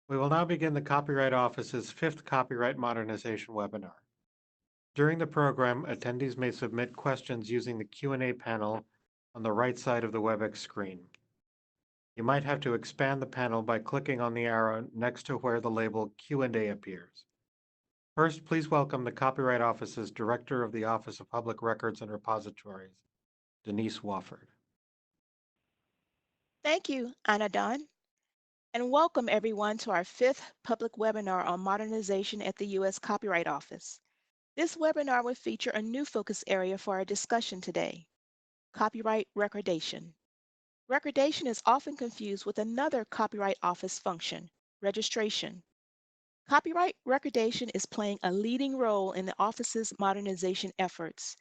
We will now begin the Copyright Office's fifth Copyright Modernization webinar. During the program, attendees may submit questions using the Q&A panel on the right side of the WebEx screen. You might have to expand the panel by clicking on the arrow next to where the label Q&A appears. First, please welcome the Copyright Office's Director of the Office of Public Records and Repositories, Denise Wofford. Thank you, Anadon, and welcome everyone to our fifth public webinar on modernization at the U.S. Copyright Office. This webinar will feature a new focus area for our discussion today, copyright recordation. Recordation is often confused with another Copyright Office function, registration. Copyright recordation is playing a leading role in the Office's modernization efforts.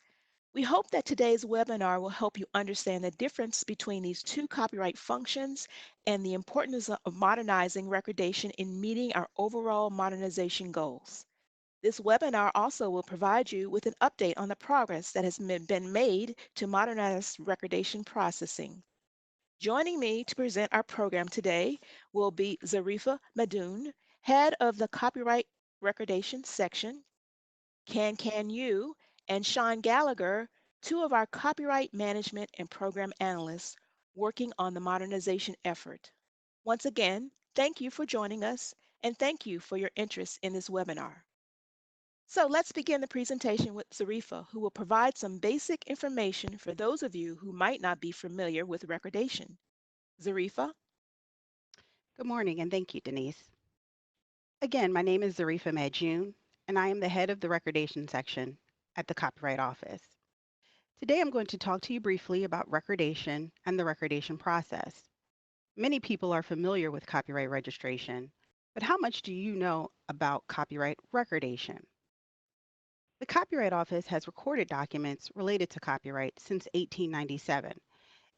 We hope that today's webinar will help you understand the difference between these two copyright functions and the importance of modernizing recordation in meeting our overall modernization goals. This webinar also will provide you with an update on the progress that has been made to modernize recordation processing. Joining me to present our program today will be Zarifa Madoun, head of the Copyright Recordation section, Can You, and Sean Gallagher, two of our copyright management and program analysts working on the modernization effort. Once again, thank you for joining us and thank you for your interest in this webinar. So let's begin the presentation with Zarifa, who will provide some basic information for those of you who might not be familiar with recordation. Zarifa? Good morning, and thank you, Denise. Again, my name is Zarifa Madoun, and I am the head of the Recordation section at the Copyright Office. Today, I'm going to talk to you briefly about recordation and the recordation process. Many people are familiar with copyright registration, but how much do you know about copyright recordation? The Copyright Office has recorded documents related to copyright since 1897,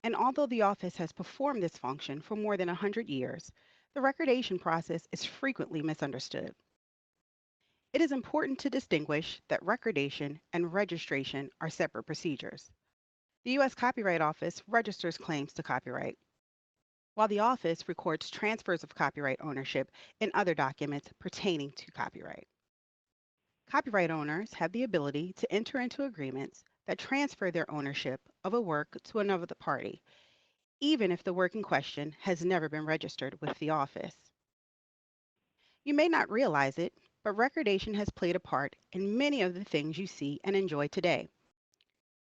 and although the office has performed this function for more than 100 years, the recordation process is frequently misunderstood. It is important to distinguish that recordation and registration are separate procedures. The U.S. Copyright Office registers claims to copyright, while the office records transfers of copyright ownership in other documents pertaining to copyright. Copyright owners have the ability to enter into agreements that transfer their ownership of a work to another party, even if the work in question has never been registered with the office. You may not realize it, but recordation has played a part in many of the things you see and enjoy today.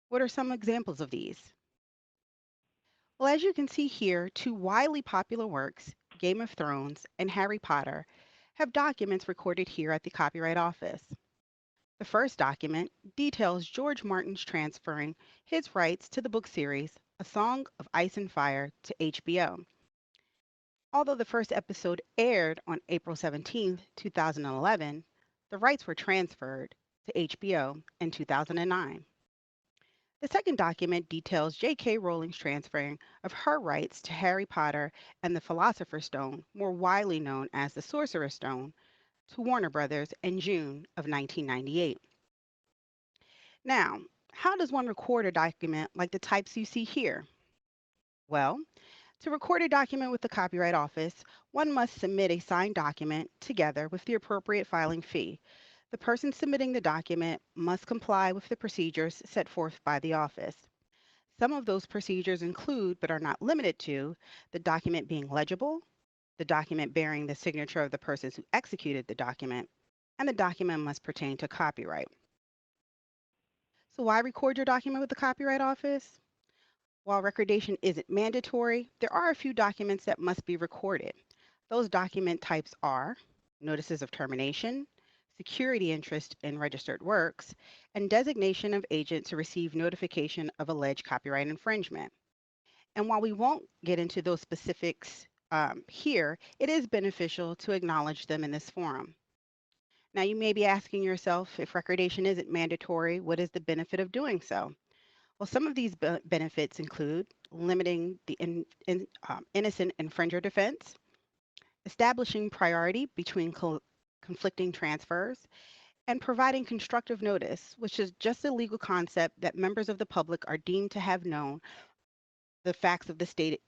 What are some examples of these? Well, as you can see here, two widely popular works, Game of Thrones and Harry Potter, have documents recorded here at the Copyright Office. The first document details George Martin's transferring his rights to the book series A Song of Ice and Fire to HBO. Although the first episode aired on April 17, 2011, the rights were transferred to HBO in 2009. The second document details J.K. Rowling's transferring of her rights to Harry Potter and the Philosopher's Stone, more widely known as the Sorcerer's Stone, to Warner Brothers in June of 1998. Now, how does one record a document like the types you see here? Well, to record a document with the Copyright Office, one must submit a signed document together with the appropriate filing fee. The person submitting the document must comply with the procedures set forth by the office. Some of those procedures include, but are not limited to, the document being legible, the document bearing the signature of the persons who executed the document, and the document must pertain to copyright. So why record your document with the Copyright Office? While recordation isn't mandatory, there are a few documents that must be recorded. Those document types are notices of termination, security interest in registered works, and designation of agent to receive notification of alleged copyright infringement. And while we won't get into those specifics here, it is beneficial to acknowledge them in this forum. Now, you may be asking yourself, if recordation isn't mandatory, what is the benefit of doing so? Well, some of these benefits include limiting the innocent infringer defense, establishing priority between conflicting transfers, and providing constructive notice, which is just a legal concept that members of the public are deemed to have known the facts of the state,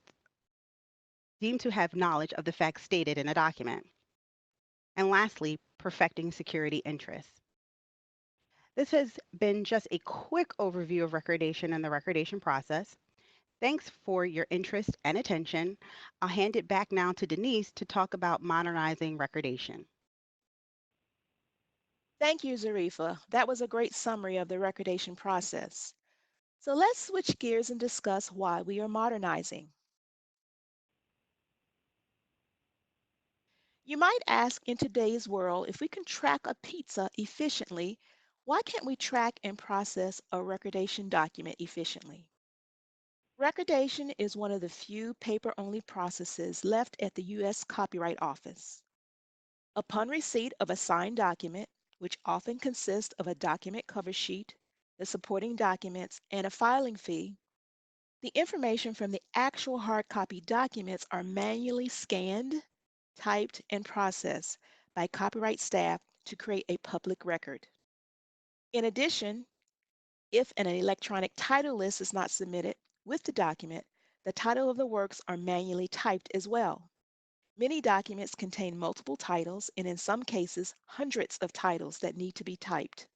deemed to have knowledge of the facts stated in a document. And lastly, perfecting security interests. This has been just a quick overview of recordation and the recordation process. Thanks for your interest and attention. I'll hand it back now to Denise to talk about modernizing recordation. Thank you, Zarifa. That was a great summary of the recordation process. So let's switch gears and discuss why we are modernizing. You might ask, in today's world, if we can track a pizza efficiently, why can't we track and process a recordation document efficiently? Recordation is one of the few paper-only processes left at the U.S. Copyright Office. Upon receipt of a signed document, which often consists of a document cover sheet, the supporting documents, and a filing fee, the information from the actual hard copy documents are manually scanned, typed, and processed by copyright staff to create a public record. In addition, if an electronic title list is not submitted with the document, the title of the works are manually typed as well. Many documents contain multiple titles, and in some cases, hundreds of titles that need to be typed.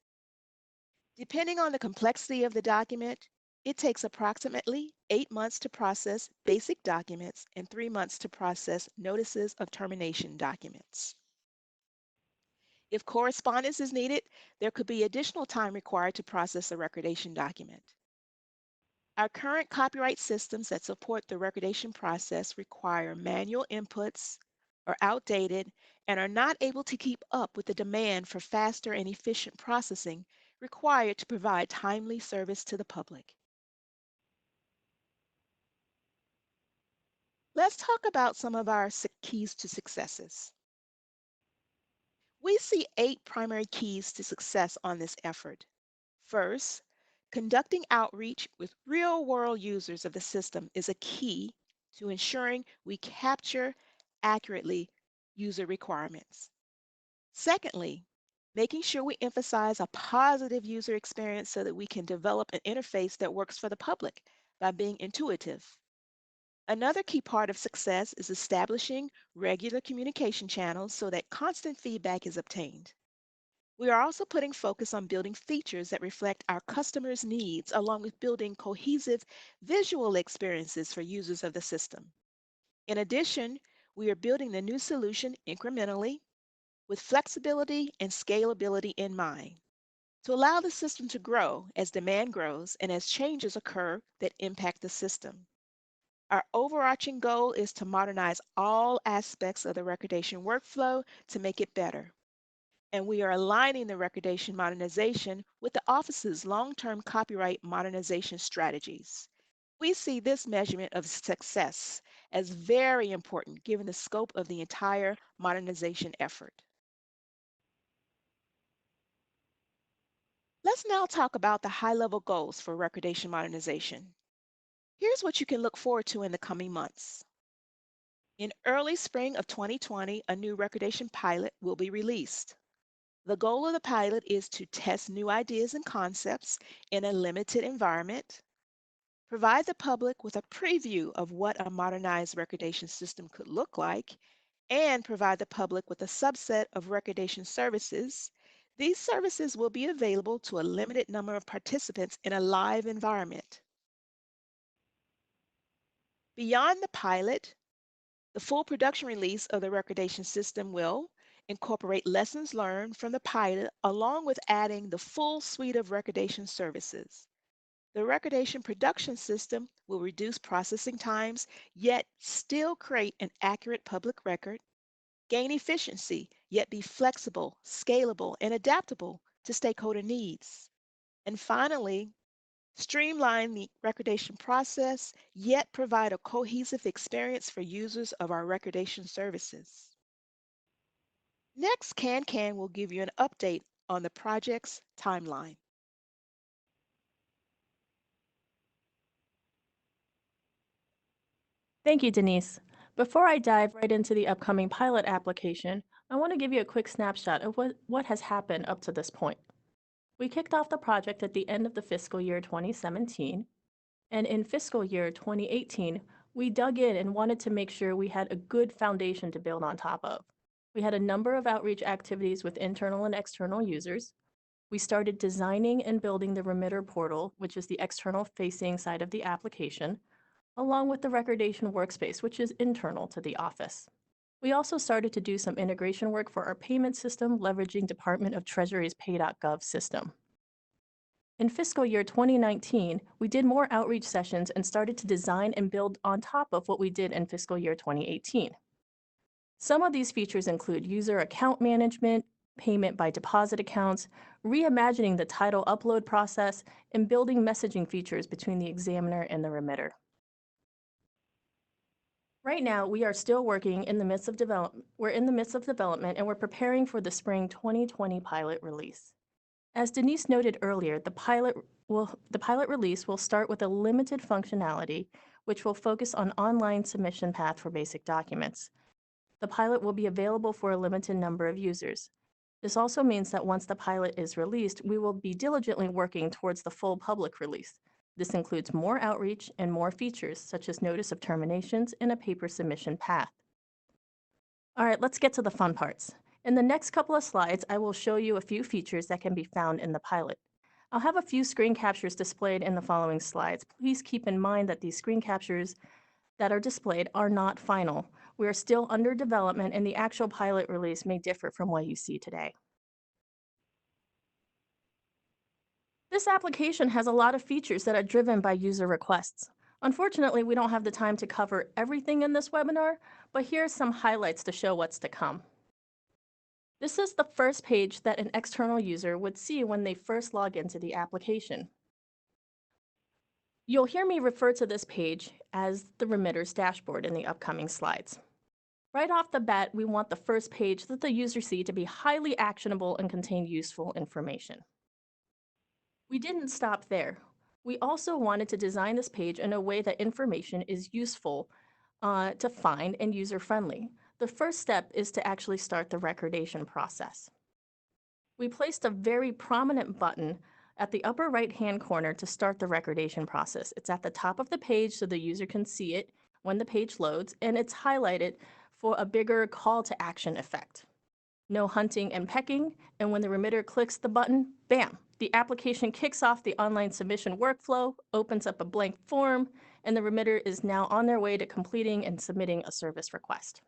Depending on the complexity of the document, it takes approximately 8 months to process basic documents and 3 months to process notices of termination documents. If correspondence is needed, there could be additional time required to process a recordation document. Our current copyright systems that support the recordation process require manual inputs, are outdated, and are not able to keep up with the demand for faster and efficient processing required to provide timely service to the public. Let's talk about some of our keys to successes. We see 8 primary keys to success on this effort. First, conducting outreach with real-world users of the system is a key to ensuring we capture accurately user requirements. Secondly, making sure we emphasize a positive user experience so that we can develop an interface that works for the public by being intuitive. Another key part of success is establishing regular communication channels so that constant feedback is obtained. We are also putting focus on building features that reflect our customers' needs, along with building cohesive visual experiences for users of the system. In addition, we are building the new solution incrementally with flexibility and scalability in mind to allow the system to grow as demand grows and as changes occur that impact the system. Our overarching goal is to modernize all aspects of the recordation workflow to make it better. And we are aligning the recordation modernization with the Office's long-term copyright modernization strategies. We see this measurement of success as very important given the scope of the entire modernization effort. Let's now talk about the high-level goals for recordation modernization. Here's what you can look forward to in the coming months. In early spring of 2020, a new recordation pilot will be released. The goal of the pilot is to test new ideas and concepts in a limited environment, provide the public with a preview of what a modernized recordation system could look like, and provide the public with a subset of recordation services. These services will be available to a limited number of participants in a live environment. Beyond the pilot, the full production release of the recordation system will incorporate lessons learned from the pilot along with adding the full suite of recordation services. The recordation production system will reduce processing times, yet still create an accurate public record, gain efficiency, yet be flexible, scalable, and adaptable to stakeholder needs. And finally, streamline the recordation process, yet provide a cohesive experience for users of our recordation services. Next, CanCan will give you an update on the project's timeline. Thank you, Denise. Before I dive right into the upcoming pilot application, I want to give you a quick snapshot of what has happened up to this point. We kicked off the project at the end of the fiscal year 2017, and in fiscal year 2018, we dug in and wanted to make sure we had a good foundation to build on top of. We had a number of outreach activities with internal and external users. We started designing and building the remitter portal, which is the external-facing side of the application, along with the Recordation Workspace, which is internal to the office. We also started to do some integration work for our payment system, leveraging Department of Treasury's Pay.gov system. In fiscal year 2019, we did more outreach sessions and started to design and build on top of what we did in fiscal year 2018. Some of these features include user account management, payment by deposit accounts, reimagining the title upload process, and building messaging features between the examiner and the remitter. Right now, we are still working in the midst of development. We're in the midst of development, and we're preparing for the spring 2020 pilot release. As Denise noted earlier, the pilot release will start with a limited functionality, which will focus on online submission path for basic documents. The pilot will be available for a limited number of users. This also means that once the pilot is released, we will be diligently working towards the full public release. This includes more outreach and more features, such as notice of terminations and a paper submission path. All right, let's get to the fun parts. In the next couple of slides, I will show you a few features that can be found in the pilot. I'll have a few screen captures displayed in the following slides. Please keep in mind that these screen captures that are displayed are not final. We are still under development, and the actual pilot release may differ from what you see today. This application has a lot of features that are driven by user requests. Unfortunately, we don't have the time to cover everything in this webinar, but here are some highlights to show what's to come. This is the first page that an external user would see when they first log into the application. You'll hear me refer to this page as the remitter's dashboard in the upcoming slides. Right off the bat, we want the first page that the user sees to be highly actionable and contain useful information. We didn't stop there. We also wanted to design this page in a way that information is useful to find and user-friendly. The first step is to actually start the recordation process. We placed a very prominent button at the upper right-hand corner to start the recordation process. It's at the top of the page so the user can see it when the page loads, and it's highlighted for a bigger call to action effect. No hunting and pecking, and when the remitter clicks the button, bam, the application kicks off the online submission workflow, opens up a blank form, and the remitter is now on their way to completing and submitting a service request.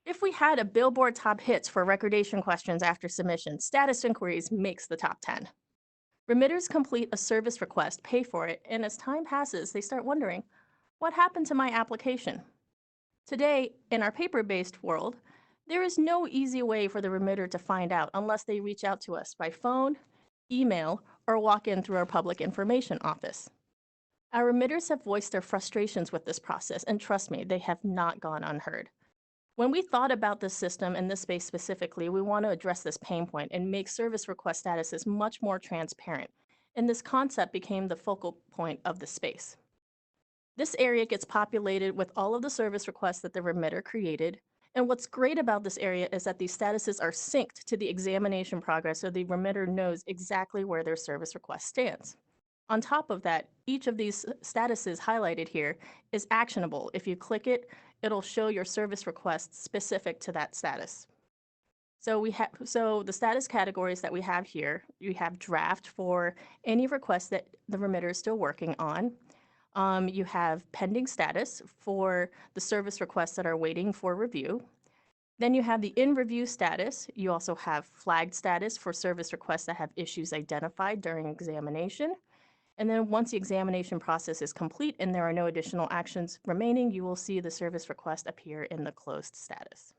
If we had a Billboard top hits for recordation questions after submission, status inquiries makes the top 10. Remitters complete a service request, pay for it, and as time passes, they start wondering, what happened to my application? Today, in our paper-based world, there is no easy way for the remitter to find out unless they reach out to us by phone, email, or walk in through our public information office. Our remitters have voiced their frustrations with this process, and trust me, they have not gone unheard. When we thought about this system and this space specifically, we want to address this pain point and make service request statuses much more transparent, and this concept became the focal point of the space. This area gets populated with all of the service requests that the remitter created, and what's great about this area is that these statuses are synced to the examination progress so the remitter knows exactly where their service request stands. On top of that, each of these statuses highlighted here is actionable. If you click it, it'll show your service request specific to that status. So the status categories that we have here, you have draft for any request that the remitter is still working on. You have pending status for the service requests that are waiting for review. Then you have the in review status. You also have flagged status for service requests that have issues identified during examination. And then once the examination process is complete and there are no additional actions remaining, you will see the service request appear in the closed status.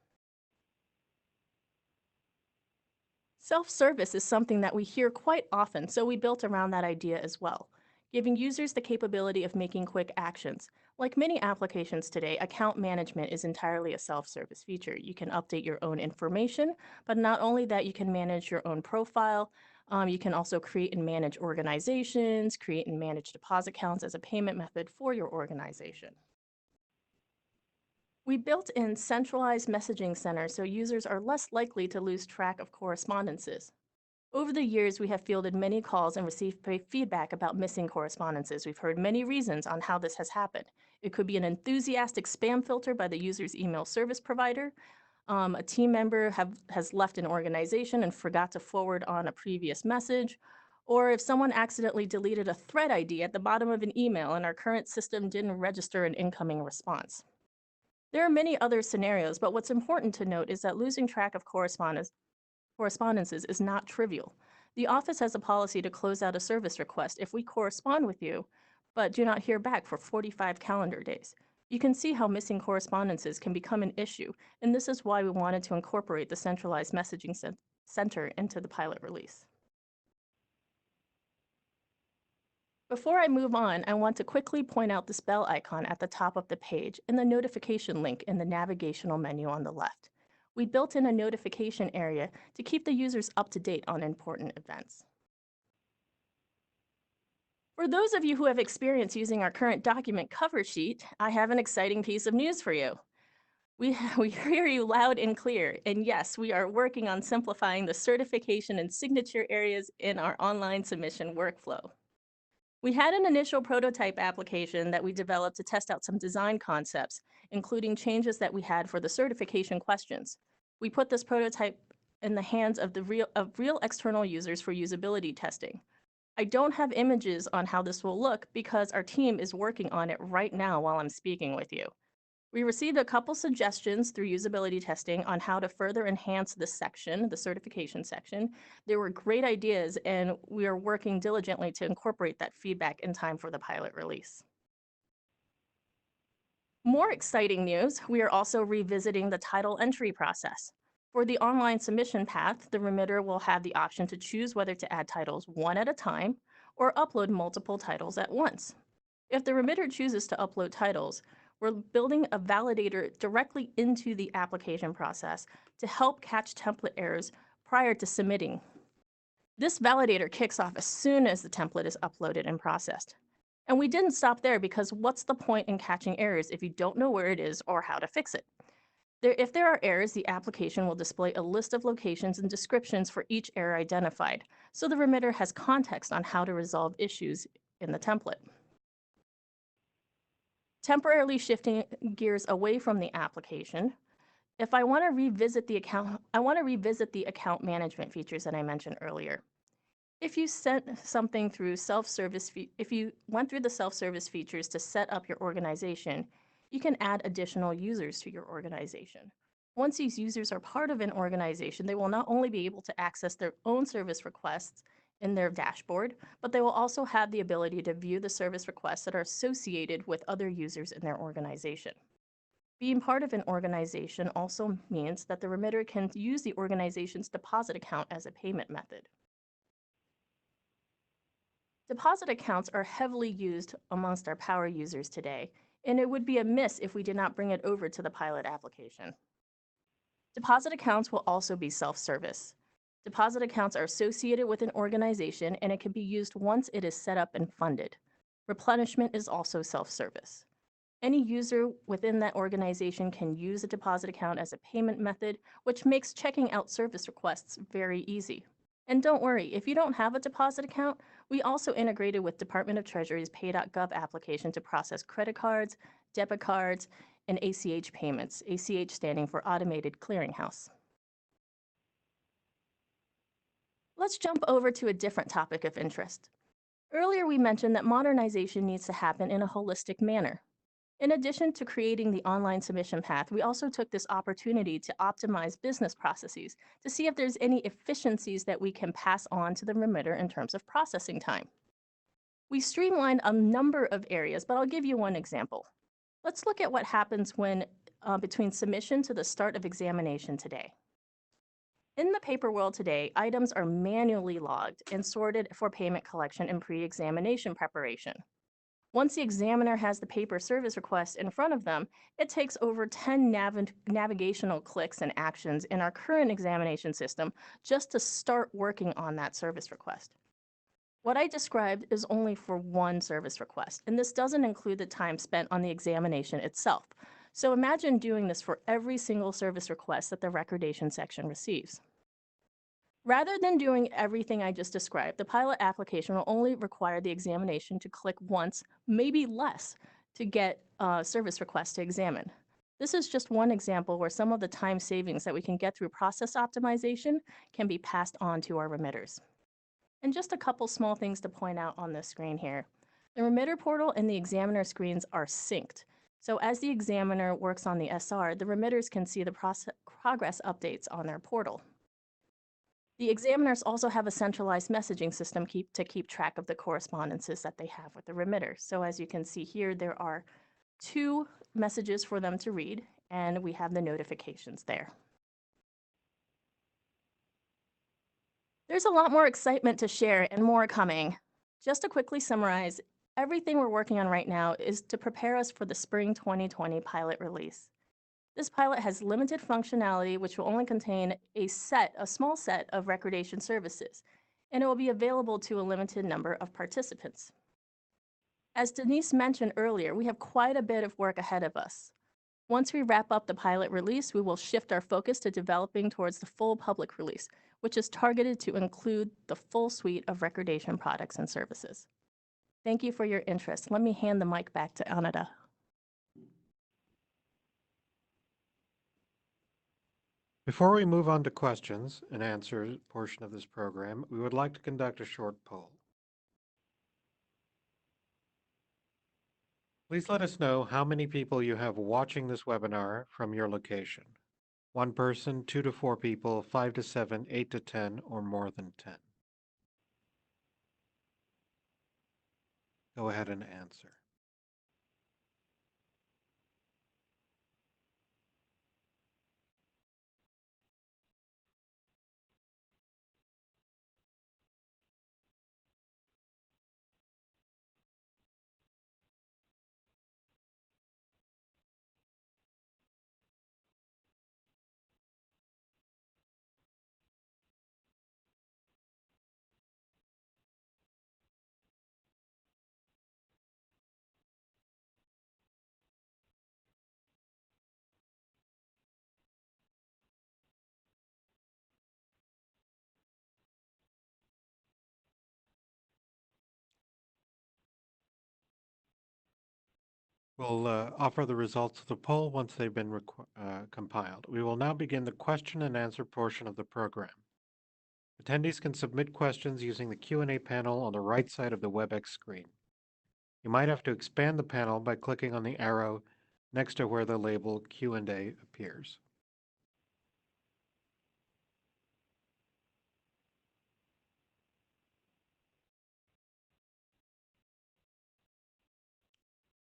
Self-service is something that we hear quite often, so we built around that idea as well, giving users the capability of making quick actions. Like many applications today, account management is entirely a self-service feature. You can update your own information, but not only that, you can manage your own profile. You can also create and manage organizations, create and manage deposit accounts as a payment method for your organization. We built in centralized messaging centers so users are less likely to lose track of correspondences. Over the years, we have fielded many calls and received feedback about missing correspondences. We've heard many reasons on how this has happened. It could be an enthusiastic spam filter by the user's email service provider. A team member has left an organization and forgot to forward on a previous message. Or if someone accidentally deleted a thread ID at the bottom of an email and our current system didn't register an incoming response. There are many other scenarios, but what's important to note is that losing track of correspondences is not trivial. The office has a policy to close out a service request if we correspond with you, but do not hear back for 45 calendar days. You can see how missing correspondences can become an issue, and this is why we wanted to incorporate the centralized messaging center into the pilot release. Before I move on, I want to quickly point out this bell icon at the top of the page and the notification link in the navigational menu on the left. We built in a notification area to keep the users up to date on important events. For those of you who have experience using our current document cover sheet, I have an exciting piece of news for you. We hear you loud and clear, and yes, we are working on simplifying the certification and signature areas in our online submission workflow. We had an initial prototype application that we developed to test out some design concepts, including changes that we had for the certification questions. We put this prototype in the hands of real external users for usability testing. I don't have images on how this will look because our team is working on it right now while I'm speaking with you. We received a couple suggestions through usability testing on how to further enhance this section, the certification section. There were great ideas, and we are working diligently to incorporate that feedback in time for the pilot release. More exciting news, we are also revisiting the title entry process. For the online submission path, the remitter will have the option to choose whether to add titles one at a time or upload multiple titles at once. If the remitter chooses to upload titles, we're building a validator directly into the application process to help catch template errors prior to submitting. This validator kicks off as soon as the template is uploaded and processed. And we didn't stop there because what's the point in catching errors if you don't know where it is or how to fix it? If there are errors, the application will display a list of locations and descriptions for each error identified, so the remitter has context on how to resolve issues in the template. Temporarily shifting gears away from the application, if I want to revisit the account, account management features that I mentioned earlier. If you sent something through self-service, if you went through the self-service features to set up your organization, you can add additional users to your organization. Once these users are part of an organization, they will not only be able to access their own service requests in their dashboard, but they will also have the ability to view the service requests that are associated with other users in their organization. Being part of an organization also means that the remitter can use the organization's deposit account as a payment method. Deposit accounts are heavily used amongst our power users today, and it would be a miss if we did not bring it over to the pilot application. Deposit accounts will also be self-service. Deposit accounts are associated with an organization, and it can be used once it is set up and funded. Replenishment is also self-service. Any user within that organization can use a deposit account as a payment method, which makes checking out service requests very easy. And don't worry, if you don't have a deposit account, we also integrated with Department of Treasury's Pay.gov application to process credit cards, debit cards, and ACH payments, ACH standing for Automated Clearinghouse. Let's jump over to a different topic of interest. Earlier, we mentioned that modernization needs to happen in a holistic manner. In addition to creating the online submission path, we also took this opportunity to optimize business processes to see if there's any efficiencies that we can pass on to the remitter in terms of processing time. We streamlined a number of areas, but I'll give you one example. Let's look at what happens when between submission to the start of examination today. In the paper world today, items are manually logged and sorted for payment collection and pre-examination preparation. Once the examiner has the paper service request in front of them, it takes over 10 navigational clicks and actions in our current examination system just to start working on that service request. What I described is only for one service request, and this doesn't include the time spent on the examination itself. So imagine doing this for every single service request that the recordation section receives. Rather than doing everything I just described, the pilot application will only require the examination to click once, maybe less, to get a service request to examine. This is just one example where some of the time savings that we can get through process optimization can be passed on to our remitters. And just a couple small things to point out on this screen here. The remitter portal and the examiner screens are synced. So as the examiner works on the SR, the remitters can see the progress updates on their portal. The examiners also have a centralized messaging system to keep track of the correspondences that they have with the remitter. So as you can see here, there are 2 messages for them to read, and we have the notifications there. There's a lot more excitement to share and more coming. Just to quickly summarize, everything we're working on right now is to prepare us for the spring 2020 pilot release. This pilot has limited functionality, which will only contain a small set of recordation services, and it will be available to a limited number of participants. As Denise mentioned earlier, we have quite a bit of work ahead of us. Once we wrap up the pilot release, we will shift our focus to developing towards the full public release, which is targeted to include the full suite of recordation products and services. Thank you for your interest. Let me hand the mic back to Anada. Before we move on to questions and answers portion of this program, we would like to conduct a short poll. Please let us know how many people you have watching this webinar from your location. 1 person, 2 to 4 people, 5 to 7, 8 to 10, or more than 10. Go ahead and answer. We'll offer the results of the poll once they've been compiled. We will now begin the question and answer portion of the program. Attendees can submit questions using the Q&A panel on the right side of the WebEx screen. You might have to expand the panel by clicking on the arrow next to where the label Q&A appears.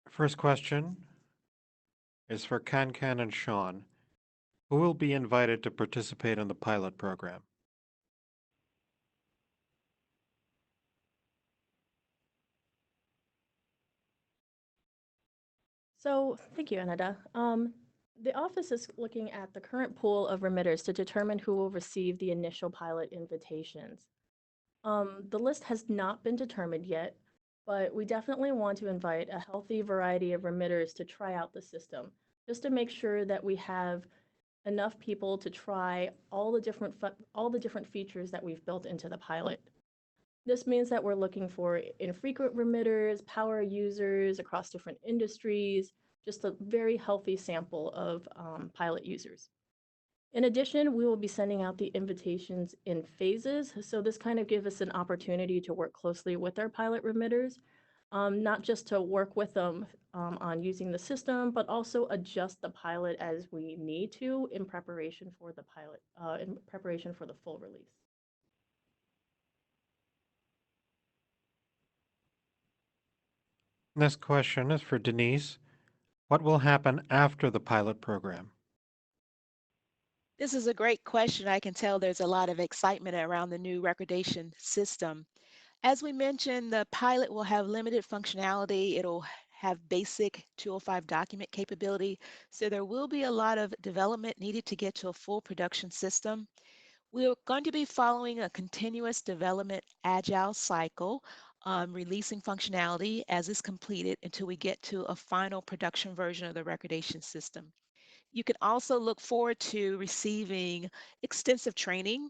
First question is for Can and Sean. Who will be invited to participate in the pilot program? So thank you, Anada. The office is looking at the current pool of remitters to determine who will receive the initial pilot invitations. The list has not been determined yet, but we definitely want to invite a healthy variety of remitters to try out the system, just to make sure that we have enough people to try all the different features that we've built into the pilot. This means that we're looking for infrequent remitters, power users across different industries, just a very healthy sample of pilot users. In addition, we will be sending out the invitations in phases. So this kind of gives us an opportunity to work closely with our pilot remitters, not just to work with them on using the system, but also adjust the pilot as we need to in preparation for the pilot, in preparation for the full release. Next question is for Denise. What will happen after the pilot program? This is a great question. I can tell there's a lot of excitement around the new recordation system. As we mentioned, the pilot will have limited functionality. It'll have basic 205 document capability. So there will be a lot of development needed to get to a full production system. We're going to be following a continuous development agile cycle, releasing functionality as is completed until we get to a final production version of the recordation system. You can also look forward to receiving extensive training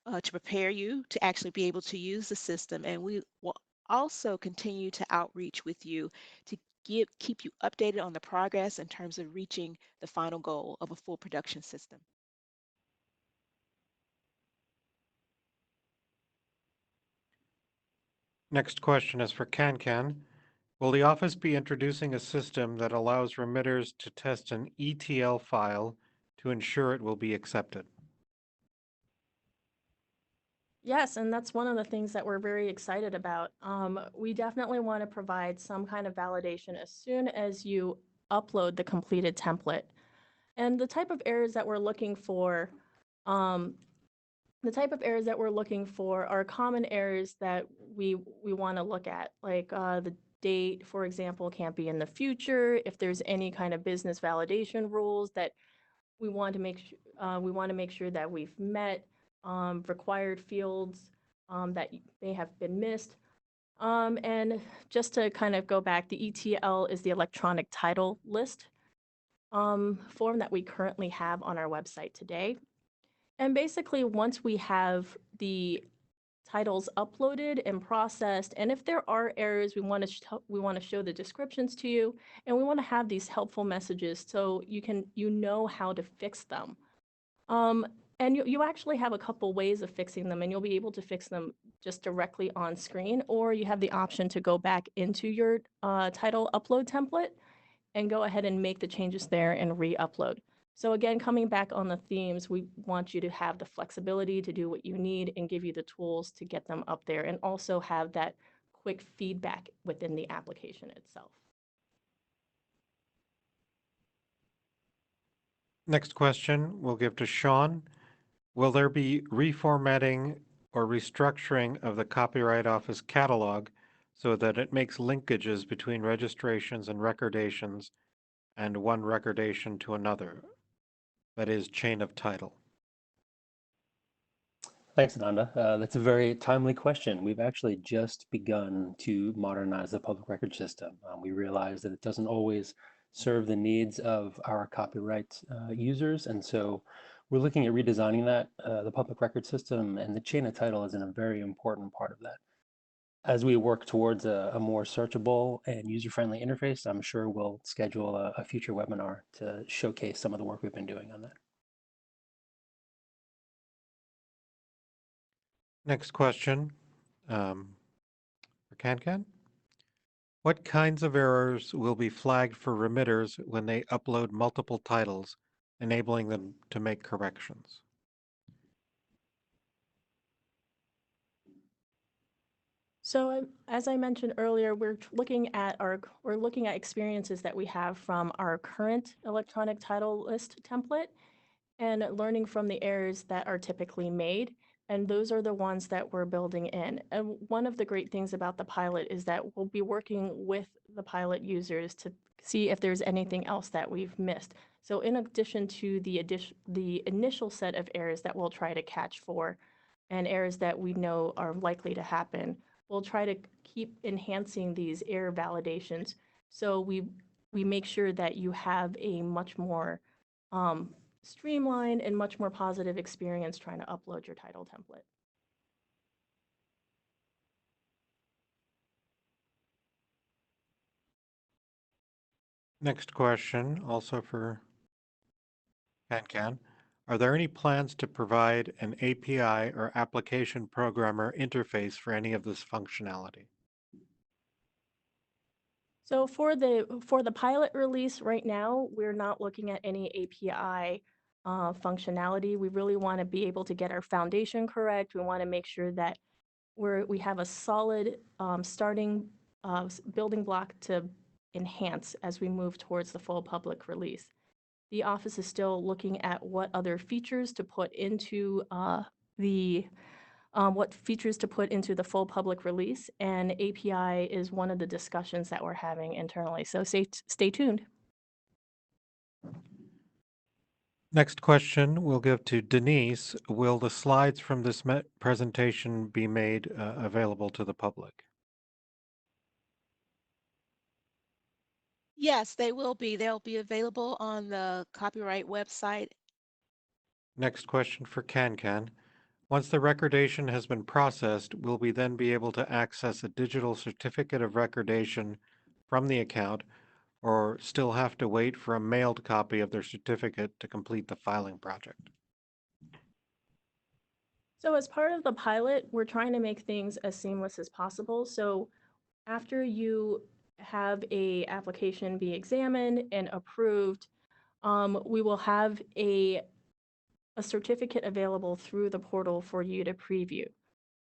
to prepare you to actually be able to use the system. And we will also continue to outreach with you to keep you updated on the progress in terms of reaching the final goal of a full production system. Next question is for CanCan. Will the office be introducing a system that allows remitters to test an ETL file to ensure it will be accepted? Yes, and that's one of the things that we're very excited about. We definitely want to provide some kind of validation as soon as you upload the completed template. And the type of errors that we're looking for, um, are common errors that we want to look at, like the date, for example, can't be in the future. If there's any kind of business validation rules that we want to make sure that we've met, required fields that may have been missed. And just to kind of go back, the ETL is the electronic title list form that we currently have on our website today. And basically, once we have the titles uploaded and processed, and if there are errors, we want to show the descriptions to you, and we want to have these helpful messages so you know how to fix them. And you actually have a couple ways of fixing them, and you'll be able to fix them just directly on screen, or you have the option to go back into your title upload template and go ahead and make the changes there and re-upload. So again, coming back on the themes, we want you to have the flexibility to do what you need and give you the tools to get them up there, and also have that quick feedback within the application itself. Next question we'll give to Sean. Will there be reformatting or restructuring of the Copyright Office catalog so that it makes linkages between registrations and recordations and one recordation to another? That is, chain of title. Thanks, Ananda. That's a very timely question. We've actually just begun to modernize the public record system. We realize that it doesn't always serve the needs of our copyright users, and so we're looking at redesigning that, the public record system, and the chain of title is a very important part of that. As we work towards a more searchable and user-friendly interface, I'm sure we'll schedule a future webinar to showcase some of the work we've been doing on that. Next question for CanCan. What kinds of errors will be flagged for remitters when they upload multiple titles, enabling them to make corrections? So as I mentioned earlier, we're looking at experiences that we have from our current electronic title list template and learning from the errors that are typically made. And those are the ones that we're building in. And one of the great things about the pilot is that we'll be working with the pilot users to see if there's anything else that we've missed. So in addition to the initial set of errors that we'll try to catch for, and errors that we know are likely to happen, we'll try to keep enhancing these error validations so we make sure that you have a much more streamlined and much more positive experience trying to upload your title template. Next question, also for CanCan. Are there any plans to provide an API or application programmer interface for any of this functionality? So for the pilot release right now, we're not looking at any API functionality. We really want to be able to get our foundation correct. We want to make sure that we have a solid starting building block to enhance as we move towards the full public release. The office is still looking at what other features to put into the full public release, and API is one of the discussions that we're having internally. So stay tuned. Next question we'll give to Denise. Will the slides from this presentation be made available to the public? Yes, they will be. They'll be available on the copyright website. Next question for CanCan. Once the recordation has been processed, will we then be able to access a digital certificate of recordation from the account, or still have to wait for a mailed copy of their certificate to complete the filing project? So as part of the pilot, we're trying to make things as seamless as possible. So after you have a application be examined and approved, we will have a certificate available through the portal for you to preview.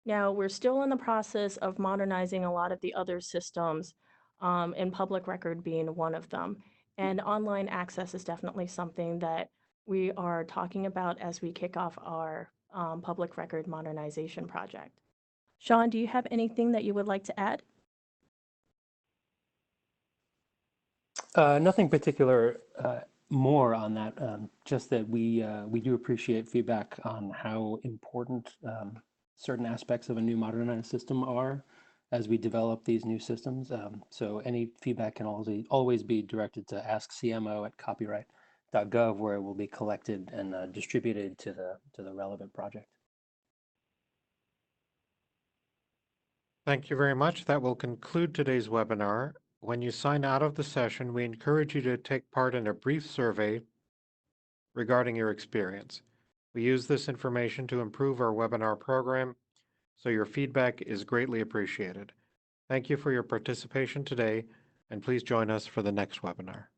Now, we're still in the process of modernizing a lot of the other systems, and public record being one of them. And online access is definitely something that we are talking about as we kick off our public record modernization project. Sean, do you have anything that you would like to add? Nothing particular more on that, just that we do appreciate feedback on how important certain aspects of a new modernized system are as we develop these new systems. So any feedback can always be directed to askcmo@copyright.gov, where it will be collected and distributed to the relevant project. Thank you very much. That will conclude today's webinar. When you sign out of the session, we encourage you to take part in a brief survey regarding your experience. We use this information to improve our webinar program, so your feedback is greatly appreciated. Thank you for your participation today, and please join us for the next webinar.